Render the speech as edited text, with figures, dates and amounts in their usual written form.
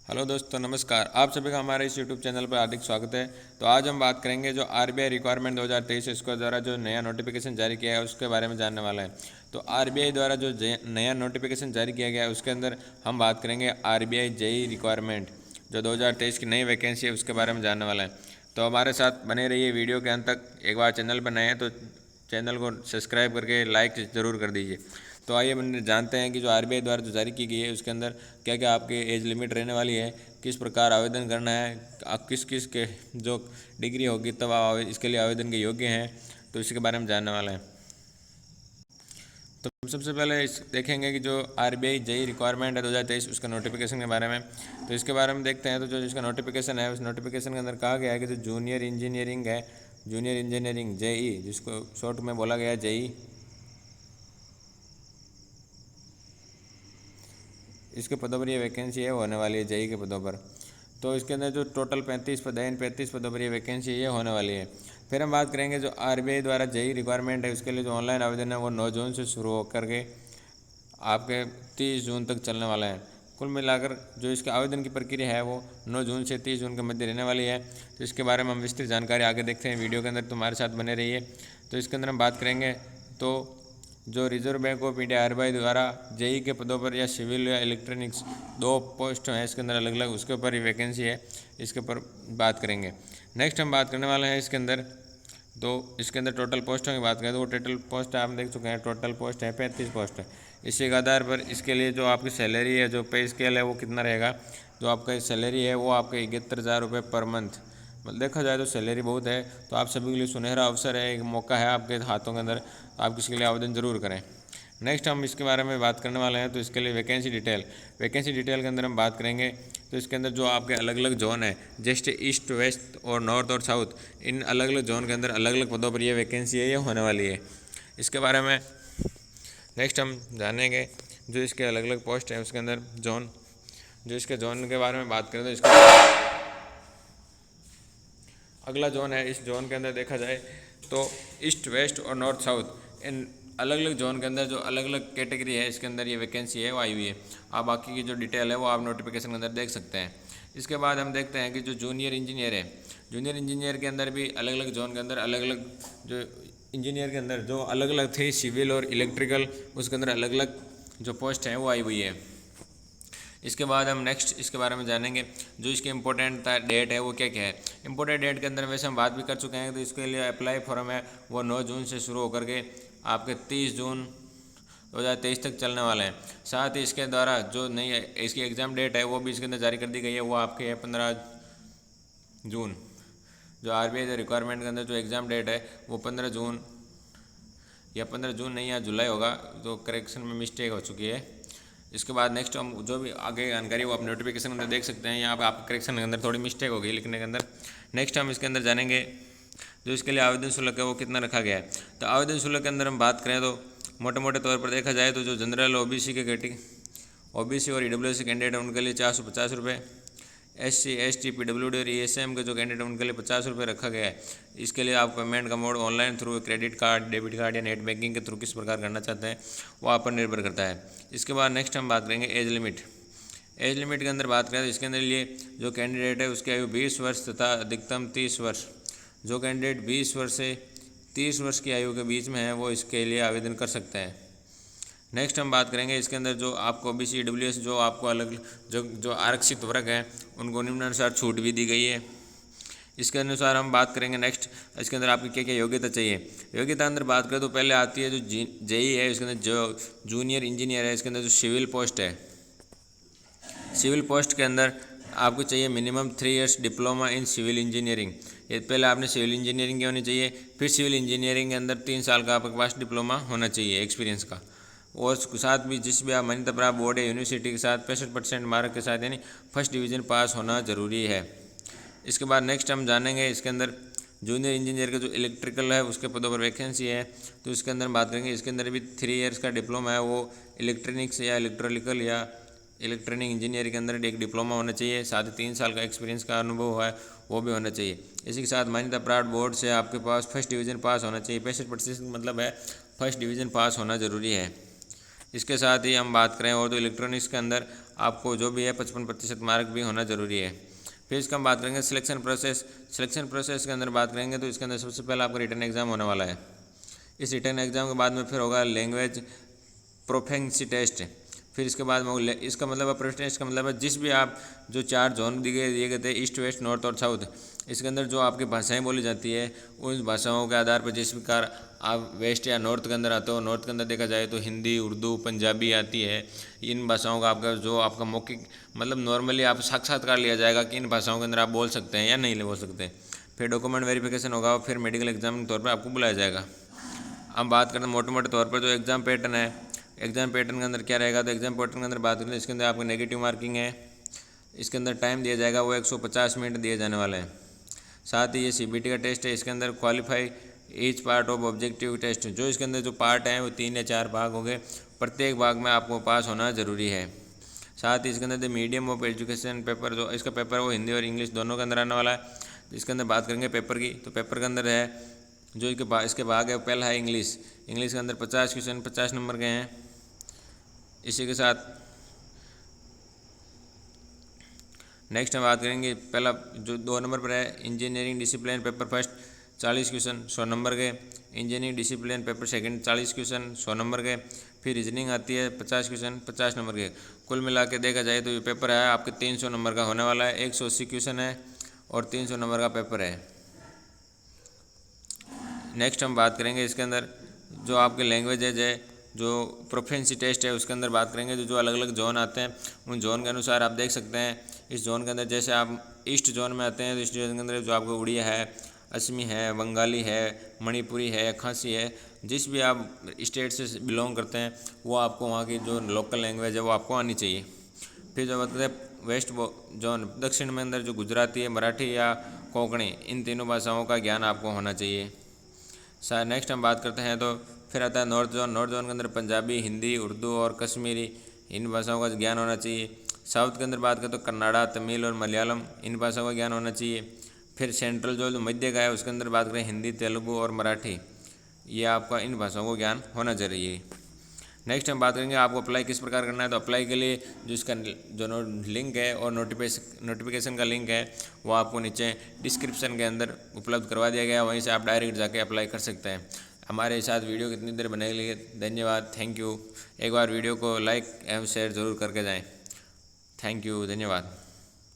Hello दोस्तों, नमस्कार। आप सभी का हमारे इस यूट्यूब चैनल पर हार्दिक स्वागत है। तो आज हम बात करेंगे जो आरबीआई रिक्वायरमेंट 2023 इसके द्वारा जो नया नोटिफिकेशन जारी किया है उसके बारे में जानने वाला है। तो आरबीआई द्वारा जो नया नोटिफिकेशन जारी किया गया है उसके अंदर हम बात करेंगे आरबीआई जेई रिक्वायरमेंट जो 2023 की नई वैकेंसी है उसके बारे में जानने वाला है। तो हमारे साथ बने रहिए वीडियो के अंत तक। एक बार चैनल पर नए हैं तो चैनल को सब्सक्राइब करके लाइक ज़रूर कर दीजिए। तो आइए जानते हैं कि जो आरबीआई द्वारा जो जारी की गई है उसके अंदर क्या क्या आपकी एज लिमिट रहने वाली है, किस प्रकार आवेदन करना है, आप किस किस के जो डिग्री होगी तब आप इसके लिए आवेदन के योग्य हैं, तो इसके बारे में जानने वाला है। तो हम सबसे पहले इस देखेंगे कि जो आरबीआई जेई रिक्वायरमेंट है 2023 उसका नोटिफिकेशन के बारे में। तो इसके बारे में देखते हैं। तो जो इसका नोटिफिकेशन है उस नोटिफिकेशन के अंदर कहा गया है कि जो जूनियर इंजीनियरिंग है, जूनियर इंजीनियरिंग जेई जिसको शॉर्ट में बोला गया है जेई, इसके पदों पर ये वैकेंसी है होने वाली है जेई के पदों पर। तो इसके अंदर जो टोटल 35 पद हैं, इन 35 पदों पर ये वैकेंसी ये होने वाली है। फिर हम बात करेंगे जो आरबीआई द्वारा जेई रिक्वायरमेंट है उसके लिए जो ऑनलाइन आवेदन है वो 9 जून से शुरू होकर के आपके 30 जून तक चलने वाला है। कुल मिलाकर जो इसके आवेदन की प्रक्रिया है वो 9 जून से 30 जून के मध्य रहने वाली है। तो इसके बारे में हम विस्तृत जानकारी आगे देखते हैं वीडियो के अंदर, तुम्हारे साथ बने रहिए। तो इसके अंदर हम बात करेंगे तो जो reserve bank of India RBI द्वारा जेई के पदों पर या सिविल या इलेक्ट्रॉनिक्स 2 पोस्ट हैं इसके अंदर अलग अलग, उसके ऊपर ही वैकेंसी है, इसके ऊपर बात करेंगे। नेक्स्ट हम बात करने वाले हैं इसके अंदर, तो इसके अंदर टोटल पोस्टों की बात करें तो वो टोटल पोस्ट आप देख चुके हैं, टोटल पोस्ट है 35 पोस्ट है। इसी के आधार पर इसके लिए जो आपकी सैलरी है, जो पे स्केल है वो कितना रहेगा, जो आपका सैलरी है वो आपके 71,000 रुपये पर मंथ। मतलब देखा जाए तो सैलरी बहुत है। तो आप सभी के लिए सुनहरा अवसर है, एक मौका है आपके हाथों के अंदर, आप इसके लिए आवेदन ज़रूर करें। नेक्स्ट हम इसके बारे में बात करने वाले हैं। तो इसके लिए वैकेंसी डिटेल के अंदर हम बात करेंगे। तो इसके अंदर जो आपके अलग अलग जोन है, जैसे ईस्ट, वेस्ट और नॉर्थ और साउथ, इन अलग अलग जोन के अंदर अलग अलग पदों पर ये वैकेंसी है ये होने वाली है। इसके बारे में नेक्स्ट हम जानेंगे। जो इसके अलग अलग पोस्ट हैं उसके अंदर जोन, जो इसके जोन के बारे में बात करें तो इसका अगला जोन है, इस जोन के अंदर देखा जाए तो ईस्ट, वेस्ट और नॉर्थ, साउथ, इन अलग अलग जोन के अंदर जो अलग अलग कैटेगरी है इसके अंदर ये वैकेंसी है वो आई हुई है। आप बाकी की जो डिटेल है वो आप नोटिफिकेशन के अंदर देख सकते हैं। इसके बाद हम देखते हैं कि जो जूनियर इंजीनियर है, जूनियर इंजीनियर के अंदर भी अलग अलग जोन के अंदर अलग अलग जो इंजीनियर के अंदर जो अलग अलग थे सिविल और इलेक्ट्रिकल, उसके अंदर अलग अलग जो पोस्ट हैं वो आई हुई है। इसके बाद हम नेक्स्ट इसके बारे में जानेंगे जो इसकी इंपॉर्टेंट डेट है वो क्या क्या है। इंपॉर्टेंट डेट के अंदर वैसे हम बात भी कर चुके हैं। तो इसके लिए अप्लाई फॉर्म है वो 9 जून से शुरू होकर के आपके 30 जून 2023 तक चलने वाले हैं। साथ ही इसके द्वारा जो नई इसकी एग्ज़ाम डेट है वो भी इसके अंदर जारी कर दी गई है, वो आपके है 15 जून। जो आरबीआई रिक्वायरमेंट के अंदर जो एग्ज़ाम डेट है वो 15 जून या 15 जून नहीं या जुलाई होगा, तो करेक्शन में मिस्टेक हो चुकी है। इसके बाद नेक्स्ट हम जो भी आगे जानकारी वो आप नोटिफिकेशन के अंदर देख सकते हैं। यहाँ पर आपके करेक्शन के अंदर थोड़ी मिस्टेक हो गई लिखने के अंदर। नेक्स्ट हम इसके अंदर जानेंगे जो इसके लिए आवेदन शुल्क है वो कितना रखा गया है। तो आवेदन शुल्क के अंदर हम बात करें तो मोटे मोटे तौर पर देखा जाए तो जो जनरल ओबीसी के ओबीसी और ईडब्ल्यूएस कैंडिडेट है उनके लिए 450 रुपये, एससी एसटी पीडब्ल्यूडी और ईएसएम के जो कैंडिडेट उनके लिए 50 रुपये रखा गया है। इसके लिए आप पेमेंट का mode online through credit card, debit card या नेट बैंकिंग के थ्रू किस प्रकार करना चाहते हैं वो आप पर निर्भर करता है। इसके बाद नेक्स्ट हम बात करेंगे एज लिमिट। एज लिमिट के अंदर बात करें तो इसके अंदर लिए जो कैंडिडेट है उसकी आयु 20 वर्ष तथा अधिकतम 30 वर्ष। जो कैंडिडेट 20 वर्ष से 30 वर्ष की आयु के बीच में है वो इसके लिए आवेदन कर सकते हैं। नेक्स्ट हम बात करेंगे इसके अंदर जो आपको ओबीसी ईडब्ल्यूएस जो आपको अलग जो आरक्षित वर्ग हैं उनको निम्नानुसार छूट भी दी गई है। इसके अनुसार हम बात करेंगे नेक्स्ट इसके अंदर आपकी क्या क्या योग्यता चाहिए। योग्यता अंदर बात करें तो पहले आती है जो जेई है, इसके अंदर जो जूनियर इंजीनियर है इसके अंदर जो सिविल पोस्ट है, सिविल पोस्ट के अंदर आपको चाहिए minimum 3 years diploma in civil engineering. ये पहले आपने सिविल इंजीनियरिंग की होनी चाहिए, फिर सिविल इंजीनियरिंग के अंदर 3 साल का आपके पास डिप्लोमा होना चाहिए एक्सपीरियंस का, और साथ भी जिस भी आप मान्यता प्राप्त बोर्ड या यूनिवर्सिटी के साथ 65% मार्क के साथ यानी फर्स्ट डिवीज़न पास होना ज़रूरी है। इसके बाद नेक्स्ट हम जानेंगे इसके अंदर जूनियर इंजीनियर का जो इलेक्ट्रिकल है उसके पदों पर वैकेंसी है। तो इसके अंदर बात करेंगे इसके अंदर भी 3 इयर्स का डिप्लोमा है, वो इलेक्ट्रॉनिक्स या इलेक्ट्रिकल या इलेक्ट्रॉनिक इंजीनियर के अंदर एक डिप्लोमा होना चाहिए, साथ ही 3 साल का एक्सपीरियंस का अनुभव है वो भी होना चाहिए। इसी के साथ मान्यता प्राप्त बोर्ड से आपके पास फर्स्ट डिवीज़न पास होना चाहिए, 65% मतलब है फर्स्ट डिवीज़न पास होना ज़रूरी है। इसके साथ ही हम बात करें और तो इलेक्ट्रॉनिक्स के अंदर आपको जो भी है 55% मार्क भी होना ज़रूरी है। फिर इसका हम बात करेंगे सिलेक्शन प्रोसेस के अंदर बात करेंगे तो इसके अंदर सबसे पहले आपका रिटन एग्ज़ाम होने वाला है। इस रिटन एग्ज़ाम के बाद में फिर होगा लैंग्वेज प्रोफिशिएंसी टेस्ट। फिर इसके बाद में इसका मतलब है प्रोफिशिएंसी टेस्ट का मतलब है जिस भी आप जो 4 जोन दिए गए थे ईस्ट, वेस्ट, नॉर्थ और साउथ, इसके अंदर जो आपकी भाषाएं बोली जाती है उन भाषाओं के आधार पर जिस प्रकार आप वेस्ट या नॉर्थ के अंदर आते हो, नॉर्थ के अंदर देखा जाए तो हिंदी, उर्दू, पंजाबी आती है। इन भाषाओं का आपका मौखिक मतलब नॉर्मली आप साक्षात्कार लिया जाएगा कि इन भाषाओं के अंदर आप बोल सकते हैं या नहीं बोल सकते। फिर डॉक्यूमेंट वेरिफिकेशन होगा, फिर मेडिकल एग्जाम के तौर पर आपको बुलाया जाएगा। हम बात करते हैं मोटे मोटे तौर पर जो एग्ज़ाम पैटर्न है, एग्ज़ाम पैटर्न के अंदर क्या रहेगा, तो एग्ज़ाम पैटर्न के अंदर बात करें तो इसके अंदर आपको नेगेटिव मार्किंग है। इसके अंदर टाइम दिया जाएगा वो 150 मिनट दिए जाने वाले हैं। साथ ही ये CBT का टेस्ट है, इसके अंदर qualify each part of objective test, जो इसके अंदर जो पार्ट हैं वो 3 या 4 भाग होंगे, प्रत्येक भाग में आपको पास होना ज़रूरी है। साथ ही इसके अंदर the medium of education paper, जो इसका पेपर है वो हिंदी और इंग्लिश दोनों के अंदर आने वाला है। इसके अंदर बात करेंगे पेपर की, तो पेपर के अंदर है जो इसके भाग है पहला है इंग्लिश के अंदर 50 क्वेश्चन 50 नंबर के हैं। इसी के साथ नेक्स्ट हम बात करेंगे पहला जो 2 नंबर पर है engineering discipline paper first 40 question 100 number के, engineering discipline paper second 40 question 100 number के, फिर रीजनिंग आती है 50 क्वेश्चन 50 नंबर के। कुल मिला के देखा जाए तो ये पेपर है आपके 300 नंबर का होने वाला है। 180 क्वेश्चन है और 300 नंबर का पेपर है। नेक्स्ट हम बात करेंगे इसके अंदर जो आपके लैंग्वेजेज है, जो प्रोफिशिएंसी टेस्ट है उसके अंदर बात करेंगे। जो अलग अलग जोन आते हैं उन जोन के अनुसार आप देख सकते हैं। इस जोन के अंदर जैसे आप ईस्ट जोन में आते हैं तो ईस्ट जोन के अंदर जो आपको उड़िया है, असमी है, बंगाली है, मणिपुरी है, खासी है, जिस भी आप स्टेट से बिलोंग करते हैं वो आपको वहाँ की जो लोकल लैंग्वेज है वो आपको आनी चाहिए। फिर जो बात करें वेस्ट जोन दक्षिण में अंदर जो गुजराती है, मराठी या कोंकणी, इन तीनों भाषाओं का ज्ञान आपको होना चाहिए। नेक्स्ट हम बात करते हैं तो फिर आता है नॉर्थ जोन के अंदर पंजाबी, हिंदी, उर्दू और कश्मीरी, इन भाषाओं का ज्ञान होना चाहिए। साउथ के अंदर बात करें तो कन्नड़ा, तमिल और मलयालम, इन भाषाओं का ज्ञान होना चाहिए। फिर सेंट्रल जो मध्य का है उसके अंदर बात करें हिंदी, तेलुगु और मराठी, ये आपका इन भाषाओं को ज्ञान होना चाहिए। नेक्स्ट हम बात करेंगे आपको अप्लाई किस प्रकार करना है। तो अप्लाई के लिए जो इसका जो लिंक है और नोटिफिकेशन का लिंक है वो आपको नीचे डिस्क्रिप्शन के अंदर उपलब्ध करवा दिया गया है, वहीं से आप डायरेक्ट जाके अप्लाई कर सकते हैं। हमारे साथ वीडियो कितनी देर बने के लिए धन्यवाद, थैंक यू। एक बार वीडियो को लाइक एवं शेयर ज़रूर करके जाएँ। थैंक यू, धन्यवाद।